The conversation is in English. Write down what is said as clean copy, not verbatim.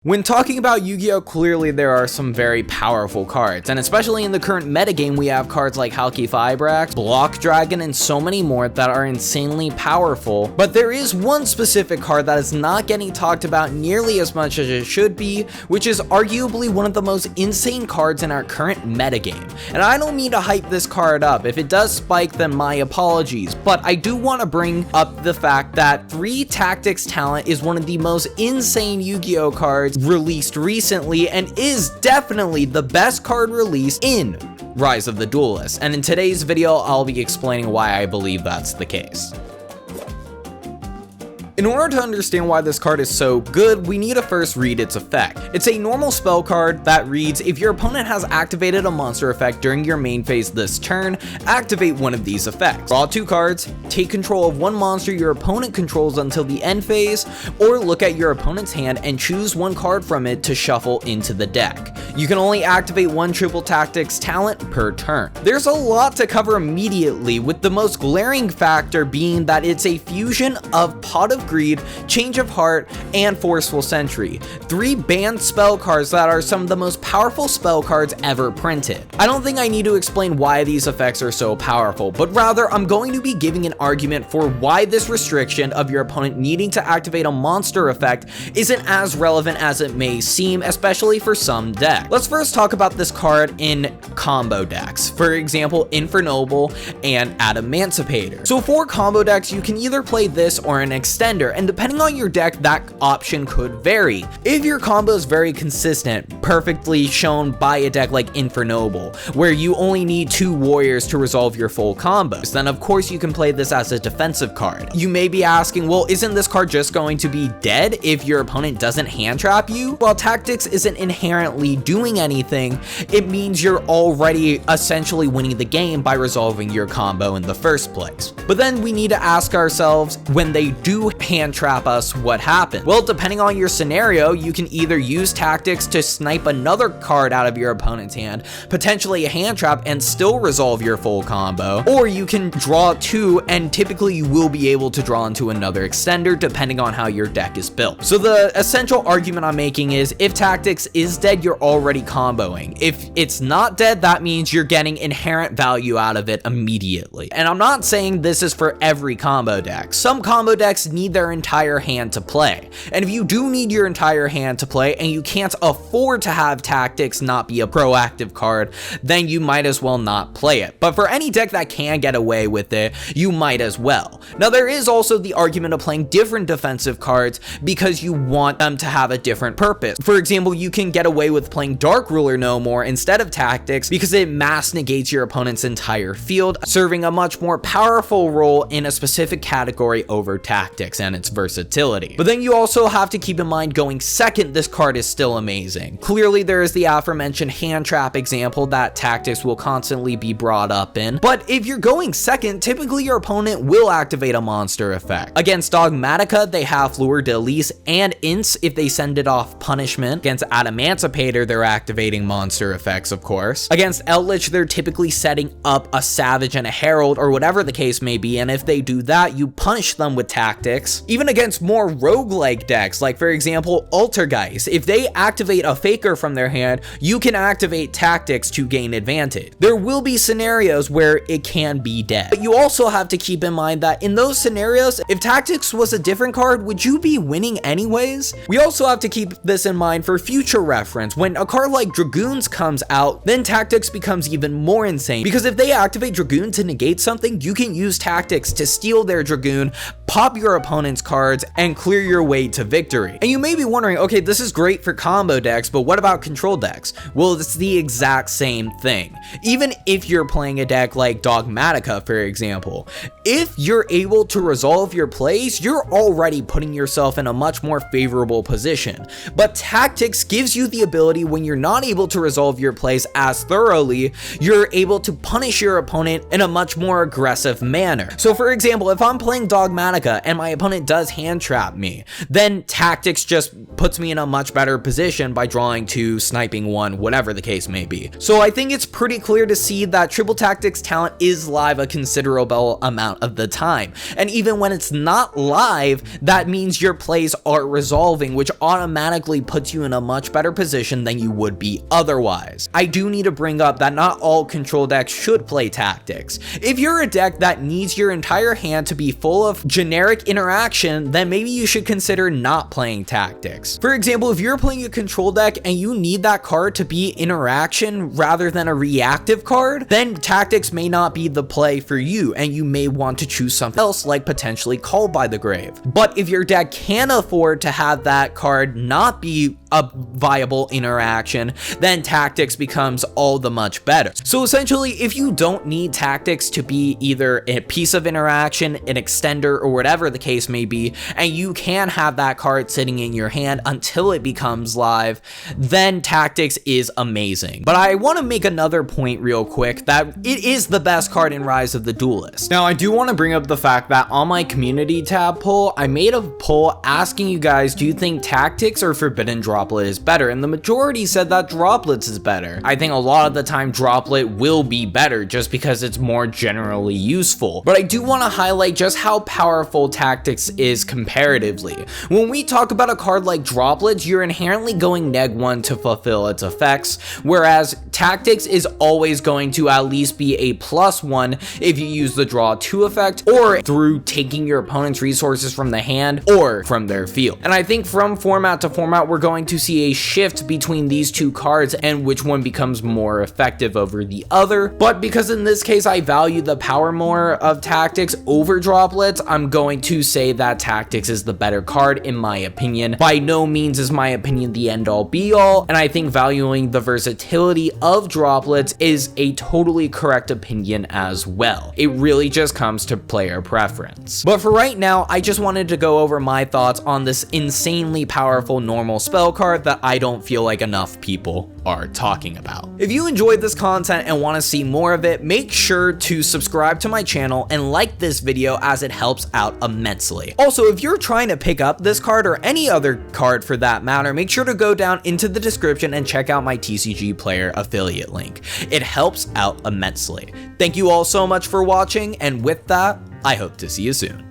When talking about Yu-Gi-Oh, clearly there are some very powerful cards, and especially in the current metagame we have cards like Halki Fibrax, Block Dragon, and so many more that are insanely powerful, but there is one specific card that is not getting talked about nearly as much as it should be, which is arguably one of the most insane cards in our current metagame. And I don't mean to hype this card up, if it does spike then my apologies, but I do want to bring up the fact that 3 Tactics Talent is one of the most insane Yu-Gi-Oh cards released recently and is definitely the best card released in Rise of the Duelist, and in today's video I'll be explaining why I believe that's the case. In order to understand why this card is so good, we need to first read its effect. It's a normal spell card that reads, if your opponent has activated a monster effect during your main phase this turn, activate one of these effects. Draw 2 cards, take control of one monster your opponent controls until the end phase, or look at your opponent's hand and choose one card from it to shuffle into the deck. You can only activate 1 triple tactics talent per turn. There's a lot to cover immediately, with the most glaring factor being that it's a fusion of Pot of Greed, Change of Heart, and Forceful Sentry. 3 banned spell cards that are some of the most powerful spell cards ever printed. I don't think I need to explain why these effects are so powerful, but rather I'm going to be giving an argument for why this restriction of your opponent needing to activate a monster effect isn't as relevant as it may seem, especially for some decks. Let's first talk about this card in combo decks, for example Infernoble and Adamancipator. So for combo decks you can either play this or an extender, and depending on your deck that option could vary. If your combo is very consistent, perfectly shown by a deck like Infernoble, where you only need 2 warriors to resolve your full combos, then of course you can play this as a defensive card. You may be asking, well, isn't this card just going to be dead if your opponent doesn't hand trap you? While Tactics isn't inherently doing anything, it means you're already essentially winning the game by resolving your combo in the first place. But then we need to ask ourselves, when they do hand trap us, what happens? Well, depending on your scenario, you can either use Tactics to snipe another card out of your opponent's hand, potentially a hand trap, and still resolve your full combo, or you can draw 2 and typically you will be able to draw into another extender depending on how your deck is built. So the essential argument I'm making is, if Tactics is dead, you're already comboing. If it's not dead, that means you're getting inherent value out of it immediately. And I'm not saying this is for every combo deck. Some combo decks need their entire hand to play, and if you do need your entire hand to play and you can't afford to have Tactics not be a proactive card, then you might as well not play it. But for any deck that can get away with it, you might as well. Now there is also the argument of playing different defensive cards because you want them to have a different purpose. For example, you can get away with playing Dark Ruler no more instead of Tactics because it mass negates your opponent's entire field, serving a much more powerful role in a specific category over Tactics and its versatility. But then you also have to keep in mind, going second, this card is still amazing. Clearly there is the aforementioned hand trap example that Tactics will constantly be brought up in, but if you're going second, typically your opponent will activate a monster effect. Against Dogmatica, they have Fleur de Lis and Ints if they send it off punishment. Against Adamancipator, they're activating monster effects, of course. Against Eldritch, they're typically setting up a Savage and a Herald, or whatever the case may be, and if they do that, you punish them with Tactics. Even against more roguelike decks, like for example Altergeist, if they activate a Faker from their hand, you can activate Tactics to gain advantage. There will be scenarios where it can be dead, but you also have to keep in mind that in those scenarios, if Tactics was a different card, would you be winning anyways? We also have to keep this in mind for future reference. When a card like Dragoons comes out, then Tactics becomes even more insane, because if they activate Dragoon to negate something, you can use Tactics to steal their Dragoon, pop your opponent's cards, and clear your way to victory. And you may be wondering, okay, this is great for combo decks, but what about control decks? Well, it's the exact same thing. Even if you're playing a deck like Dogmatica, for example, if you're able to resolve your plays, you're already putting yourself in a much more favorable position. But Tactics gives you the ability, when when you're not able to resolve your plays as thoroughly, you're able to punish your opponent in a much more aggressive manner. So for example, if I'm playing Dogmatica and my opponent does hand trap me, then Tactics just puts me in a much better position by drawing 2, sniping 1, whatever the case may be. So I think it's pretty clear to see that Triple Tactics talent is live a considerable amount of the time. And even when it's not live, that means your plays are resolving, which automatically puts you in a much better position than you would be otherwise. I do need to bring up that not all control decks should play Tactics. If you're a deck that needs your entire hand to be full of generic interaction, then maybe you should consider not playing Tactics. For example, if you're playing a control deck and you need that card to be interaction rather than a reactive card, then Tactics may not be the play for you, and you may want to choose something else, like potentially Called by the Grave. But if your deck can afford to have that card not be a viable interaction, then Tactics becomes all the much better. So essentially, if you don't need Tactics to be either a piece of interaction, an extender, or whatever the case may be, and you can have that card sitting in your hand until it becomes live, then Tactics is amazing. But I want to make another point real quick, that it is the best card in Rise of the Duelist. Now, I do want to bring up the fact that on my community tab poll, I made a poll asking you guys, do you think Tactics or Forbidden Droplet is better? And the majority said that Droplets is better. I think a lot of the time Droplet will be better just because it's more generally useful. But I do want to highlight just how powerful Tactics is comparatively. When we talk about a card like Droplets, you're inherently going -1 to fulfill its effects, whereas Tactics is always going to at least be a +1 if you use the draw 2 effect, or through taking your opponent's resources from the hand or from their field. And I think from format to format, we're going to see a shift between these two cards and which one becomes more effective over the other. But because in this case I value the power more of Tactics over Droplets, I'm going to say that Tactics is the better card in my opinion. By no means is my opinion the end all be all, and I think valuing the versatility of Droplets is a totally correct opinion as well. It really just comes to player preference. But for right now, I just wanted to go over my thoughts on this insanely powerful normal spell card that I don't feel like enough people are talking about. If you enjoyed this content and want to see more of it, make sure to subscribe to my channel and like this video, as it helps out immensely. Also, if you're trying to pick up this card or any other card for that matter, make sure to go down into the description and check out my TCG Player affiliate link. It helps out immensely. Thank you all so much for watching, and with that, I hope to see you soon.